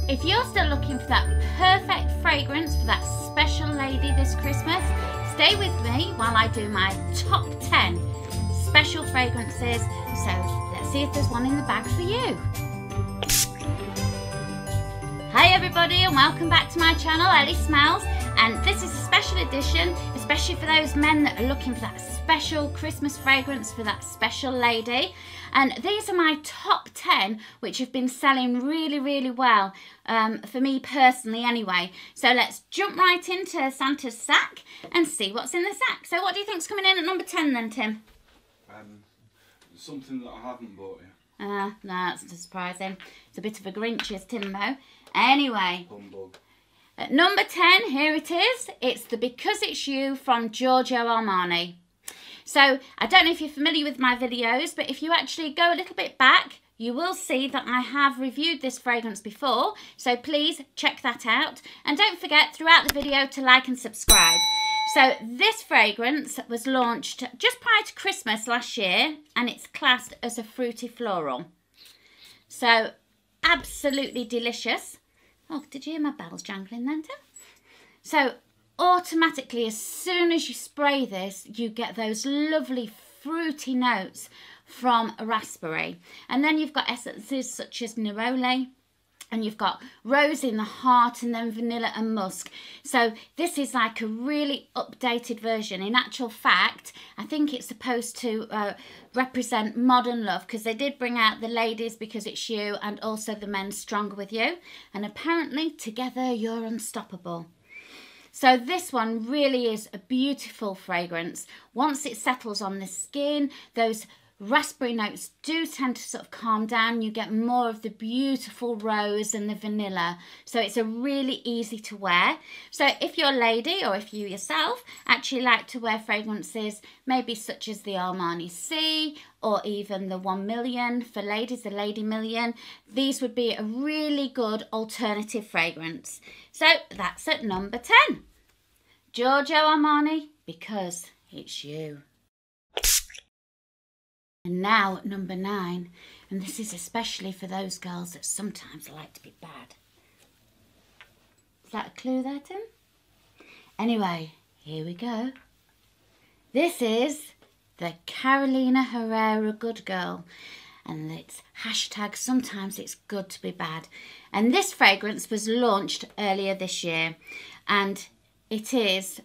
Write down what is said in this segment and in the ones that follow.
If you're still looking for that perfect fragrance for that special lady this Christmas, stay with me while I do my top 10 special fragrances. So let's see if there's one in the bag for you. Hi everybody, and welcome back to my channel, Ellie Smells. And this is a special edition, especially for those men that are looking for that special Christmas fragrance for that special lady. And these are my top 10, which have been selling really, really well, for me personally anyway. So let's jump right into Santa's sack and see what's in the sack. So what do you think's coming in at number 10 then, Tim? Something that I haven't bought yet. No, that's surprising. It's a bit of a Grinch's Timbo. Anyway. Humbug. At number 10, here it is. It's the Because It's You from Giorgio Armani. So, I don't know if you're familiar with my videos, but if you actually go a little bit back, you will see that I have reviewed this fragrance before. So please check that out. And don't forget throughout the video to like and subscribe. So this fragrance was launched just prior to Christmas last year, and it's classed as a fruity floral. So, absolutely delicious. Oh, did you hear my bells jangling then, Tim? So, automatically, as soon as you spray this, you get those lovely fruity notes from raspberry. And then you've got essences such as neroli, and you've got rose in the heart, and then vanilla and musk. So this is like a really updated version. In actual fact, I think it's supposed to represent modern love, because they did bring out the ladies Because It's You and also the men Stronger With You. And apparently together you're unstoppable. So this one really is a beautiful fragrance. Once it settles on the skin, those raspberry notes do tend to sort of calm down. You get more of the beautiful rose and the vanilla. So it's a really easy to wear. So if you're a lady, or if you yourself actually like to wear fragrances, maybe such as the Armani C, or even the 1 million for ladies, the Lady Million, these would be a really good alternative fragrance. So that's at number 10. Giorgio Armani, Because It's You. And now at number 9, and this is especially for those girls that sometimes like to be bad. Is that a clue there, Tim? Anyway, here we go. This is the Carolina Herrera Good Girl. And it's hashtag sometimes it's good to be bad. And this fragrance was launched earlier this year. And it is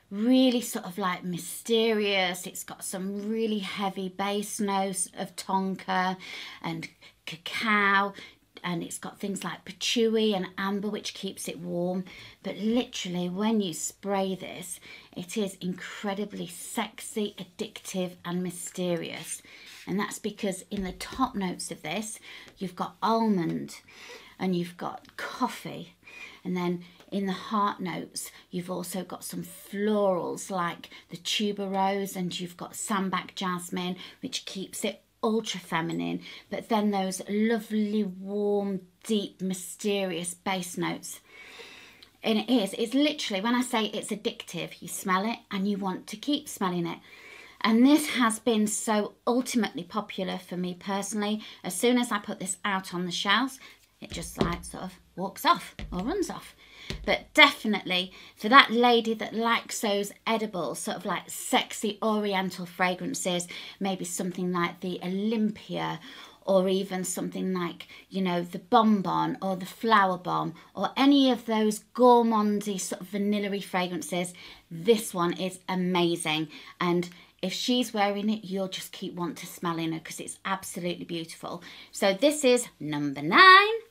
really sort of like mysterious. It's got some really heavy base notes of tonka and cacao, and it's got things like patchouli and amber, which keeps it warm. But literally when you spray this, it is incredibly sexy, addictive and mysterious. And that's because in the top notes of this, you've got almond and you've got coffee, and then in the heart notes, you've also got some florals like the tuberose, and you've got sambac jasmine, which keeps it ultra feminine. But then those lovely, warm, deep, mysterious base notes. And it's literally, when I say it's addictive, you smell it and you want to keep smelling it. And this has been so ultimately popular for me personally. As soon as I put this out on the shelves, it just like sort of walks off or runs off. But definitely for that lady that likes those edible, sort of like sexy oriental fragrances, maybe something like the Olympia, or even something like, you know, the Bonbon or the Flower Bomb, or any of those gourmandy sort of vanilla-y fragrances, this one is amazing. And if she's wearing it, you'll just keep wanting to smelling her, because it's absolutely beautiful. So this is number 9,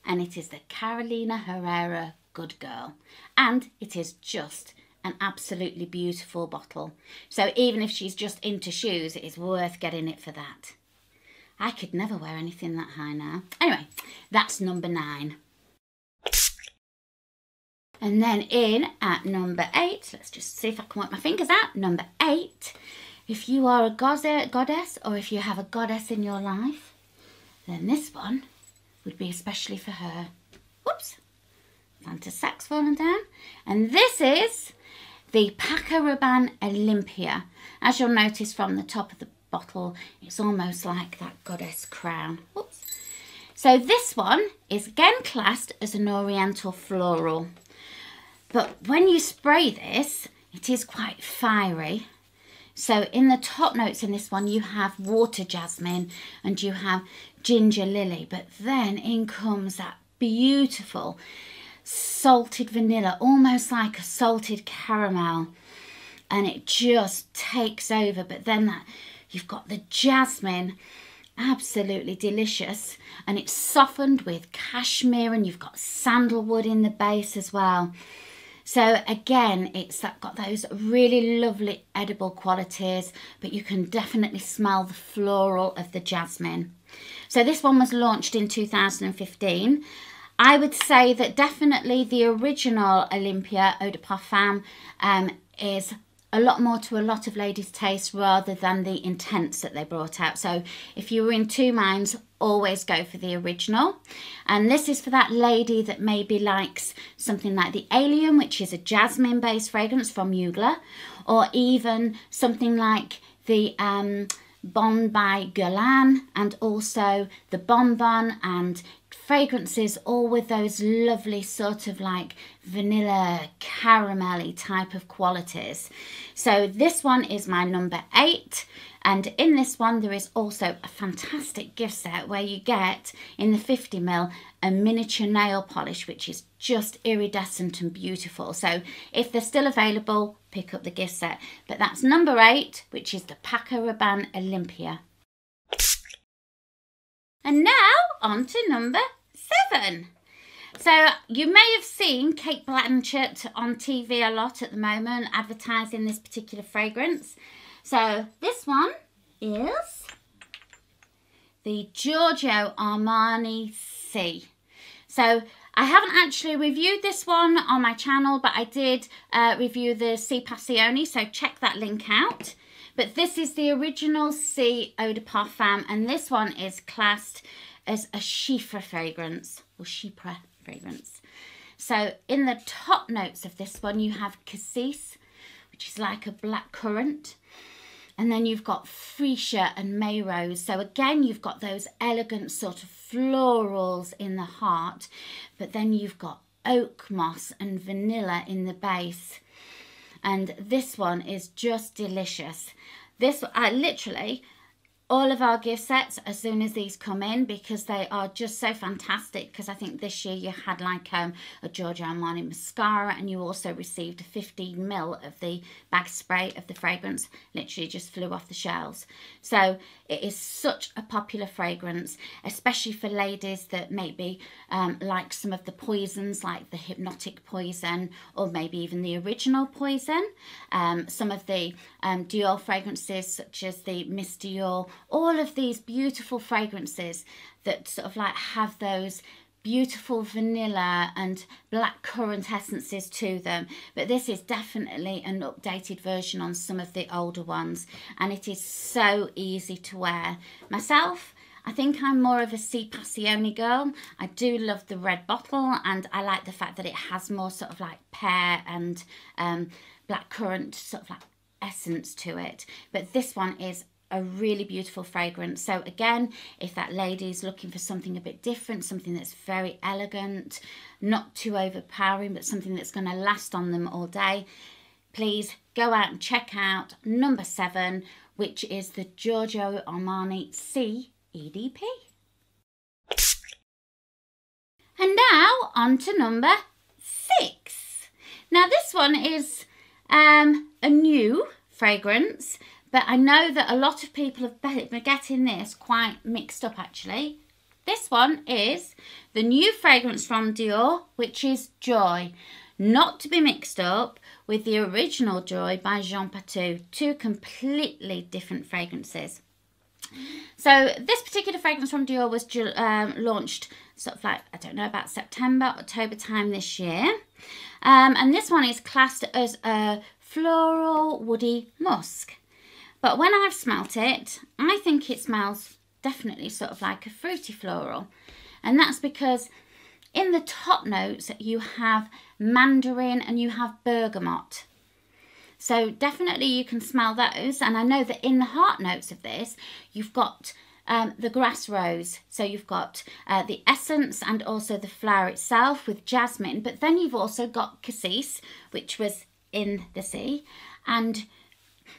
and it is the Carolina Herrera Good Girl, and it is just an absolutely beautiful bottle. So even if she's just into shoes, it is worth getting it for that. I could never wear anything that high now. Anyway, that's number 9. And then in at number 8, let's just see if I can work my fingers out. Number 8, if you are a goddess, or if you have a goddess in your life, then this one would be especially for her. Whoops. Santa's sack's fallen down. And this is the Paco Rabanne Olympia. As you'll notice from the top of the bottle, it's almost like that goddess crown. Whoops. So this one is again classed as an oriental floral. But when you spray this, it is quite fiery. So in the top notes in this one, you have water jasmine and you have ginger lily. But then in comes that beautiful salted vanilla, almost like a salted caramel. And it just takes over. But then you've got the jasmine, absolutely delicious. And it's softened with cashmere, and you've got sandalwood in the base as well. So again, it's got those really lovely edible qualities, but you can definitely smell the floral of the jasmine. So this one was launched in 2015. I would say that definitely the original Olympia Eau de Parfum is a lot more to a lot of ladies' taste rather than the intense that they brought out. So if you were in two minds, always go for the original. And this is for that lady that maybe likes something like the Alien, which is a jasmine based fragrance from Mugler, or even something like the Bon by Guerlain, and also the Bonbon, and fragrances all with those lovely sort of like vanilla caramelly type of qualities. So this one is my number 8, and in this one there is also a fantastic gift set where you get in the 50ml a miniature nail polish, which is just iridescent and beautiful. So if they're still available, pick up the gift set. But that's number 8, which is the Paco Rabanne Olympia. And now on to number 7. So you may have seen Kate Blanchett on TV a lot at the moment advertising this particular fragrance. So this one is the Giorgio Armani C. So I haven't actually reviewed this one on my channel, but I did review the C Passioni, so check that link out. But this is the original C Eau de Parfum, and this one is classed as a Chypre fragrance, or Chypre fragrance. So in the top notes of this one, you have cassis, which is like a black currant. And then you've got freesia and May rose. So again, you've got those elegant sort of florals in the heart, but then you've got oak moss and vanilla in the base. And this one is just delicious. This, literally, all of our gift sets as soon as these come in, because they are just so fantastic. Because I think this year you had like a Giorgio Armani mascara, and you also received a 15ml of the bag spray of the fragrance. Literally just flew off the shelves. So it is such a popular fragrance, especially for ladies that maybe like some of the poisons, like the Hypnotic Poison, or maybe even the original Poison. Some of the Dior fragrances, such as the Miss Dior. All of these beautiful fragrances that sort of like have those beautiful vanilla and black currant essences to them. But this is definitely an updated version on some of the older ones, and it is so easy to wear. Myself, I think I'm more of a C Passioni girl. I do love the red bottle, and I like the fact that it has more sort of like pear and black currant sort of like essence to it. But this one is a really beautiful fragrance. So again, if that lady is looking for something a bit different, something that's very elegant, not too overpowering, but something that's going to last on them all day, please go out and check out number 7, which is the Giorgio Armani C EDP. And now on to number 6. Now this one is a new fragrance, but I know that a lot of people have been getting this quite mixed up actually. This one is the new fragrance from Dior, which is Joy. Not to be mixed up with the original Joy by Jean Patou. Two completely different fragrances. So this particular fragrance from Dior was launched sort of like, I don't know, about September, October time this year. And this one is classed as a floral woody musk. But when I've smelt it, I think it smells definitely sort of like a fruity floral. And that's because in the top notes you have mandarin and you have bergamot. So definitely you can smell those. And I know that in the heart notes of this, you've got the grass rose. So you've got the essence and also the flower itself with jasmine, but then you've also got cassis, which was in the sea, and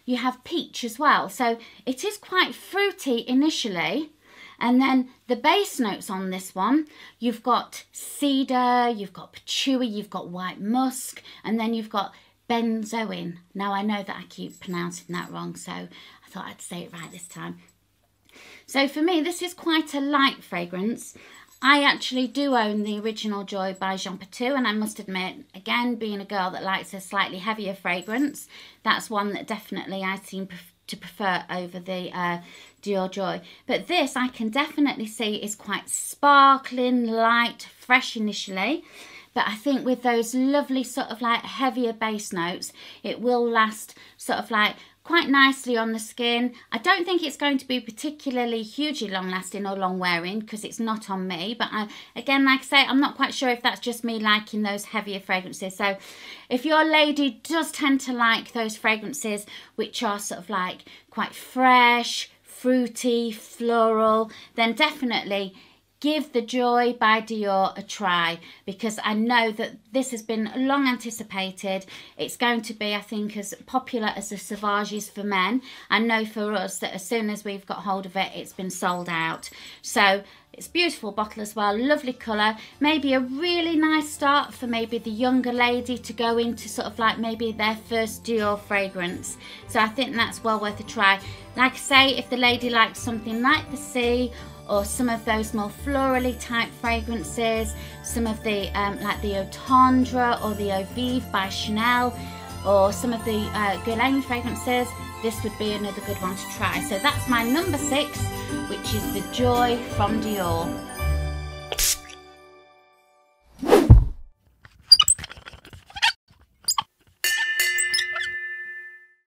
you have peach as well. So it is quite fruity initially. And then the base notes on this one, you've got cedar, you've got patchouli, you've got white musk, and then you've got benzoin. Now I know that I keep pronouncing that wrong, so I thought I'd say it right this time. So for me, this is quite a light fragrance. I actually do own the original Joy by Jean Patou, and I must admit, again, being a girl that likes a slightly heavier fragrance, that's one that definitely I seem to prefer over the Dior Joy. But this I can definitely see is quite sparkling, light, fresh initially. But I think with those lovely sort of like heavier base notes, it will last sort of like quite nicely on the skin. I don't think it's going to be particularly hugely long lasting or long wearing because it's not on me, but again, like I say, I'm not quite sure if that's just me liking those heavier fragrances. So if your lady does tend to like those fragrances which are sort of like quite fresh, fruity, floral, then definitely give the Joy by Dior a try, because I know that this has been long anticipated. It's going to be, I think, as popular as the Sauvage is for men. I know for us that as soon as we've got hold of it, it's been sold out. So it's a beautiful bottle as well, lovely colour, maybe a really nice start for maybe the younger lady to go into sort of like maybe their first Dior fragrance. So I think that's well worth a try. Like I say, if the lady likes something like the sea, or some of those more florally type fragrances, some of the like the Eau Tendre or the Eau Vive by Chanel, or some of the Guerlain fragrances, this would be another good one to try. So that's my number 6, which is the Joy from Dior.